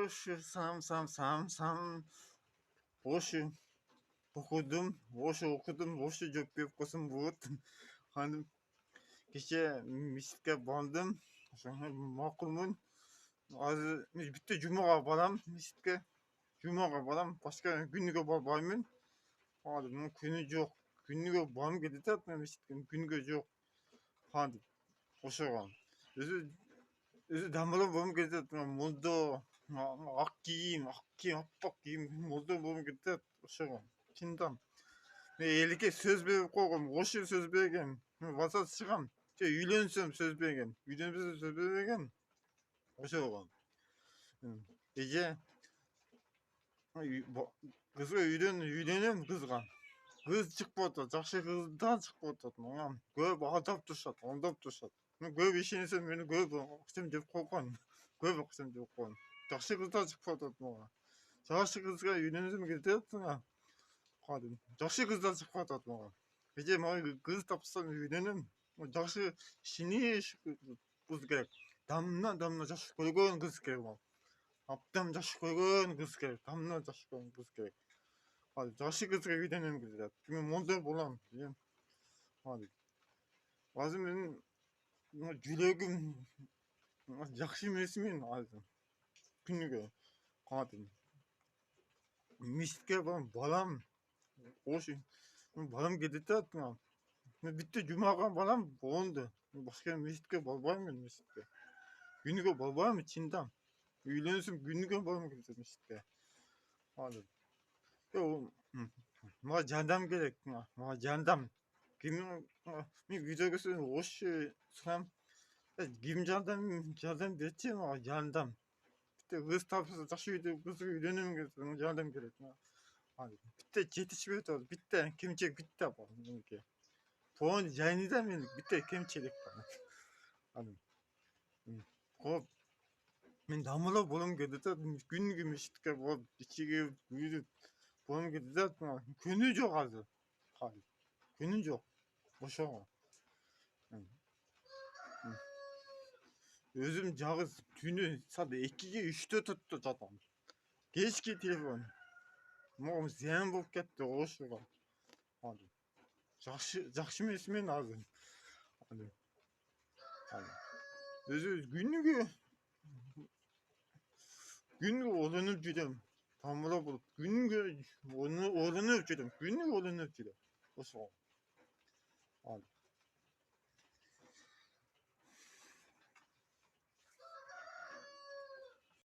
Ошо сам ошо окудум, ошо жооп берип койсом болот. Анан кечээ миситке бардым. Ошону макулмун. Азыр бүтө жумага барам миситке. Жумага барам, башка күнүгө барбаймын. Азыр күнү жок. Күнүгө баргым келип атат миситке. Күнүгө жок. Кантип ошого. Өзү дамылып баргым келип атат. Молдо, ак кийим, аппак кийим, молдо баргым келип атат ошого. Чындап. Мен элге сөз берип койгом. Ошо сөз берген. Баса чыгам. Үйлөнсөм сөз берген. Үйлөнбөсөм сөз бербеген. Ошого. Эже кызга үйлөнөм кызга. Кыз чыкпай атат. Жакшы кыздан чыкпай атат. Мага көп алдап турушат. Мен көп ишенсем мени көп акчам деп койгон. Көп акчам деп койгон. Жакшы кыздан чыкпай атат мага. Жакшы кызга үйлөнсөм келип атат. Кадим. Жакшы кыздан чыкпай атат мага. Эже мага кыз тапсам үйлөнөм. Жакшы ишенич кыз керек. Дамна жакшы көргөн кыз керек мага. Абдан жакшы көргөн кыз керек. Дамна жакшы көргөн кыз керек. Жакшы кызга үйлөнөм келип атат. Мен мондай болом. Азыр менин жүрөгүм жакшы эмесмин азыр. Күнүгө кантип миситке барам. Ошо баргым келип атат. Мен бүтө жумага барам, болду. Башка миситке барбаймын миситке. Күнүгө барбаймын чындап. Үйлөнсөм күнүгө баргым келип атат миситке. Азыр. Мага жардам керек. Мага жардам. Мен видео көрсөтөм, ошо сурам. Ким жардам берчи мага жардам. Бүтө кыз тапса жакшы үйдө кызга үйлөнөм келип жардам керек. Бүтө жетишпей атат. Бүтө кемчилик бүтө меники. Тоон жайында мен бүтө кемчилик бар. Коп мен дамылап болом келип атат. Күнүгө миситке барып, ичиге үйрүп болом келип атат. Күнү жок азыр. Күнү жок. Ошого. Өзүм жагыз түнү саат 2-ге 3-тө туруп жатам. Кечки телефон. Мага зыян болуп кетти ошого. Жакшы эмесмин азыр. Өзү күнүгө ойлонуп жүрөм. Тамыра болуп күнүгө ойлонуп жүрөм. Ошого.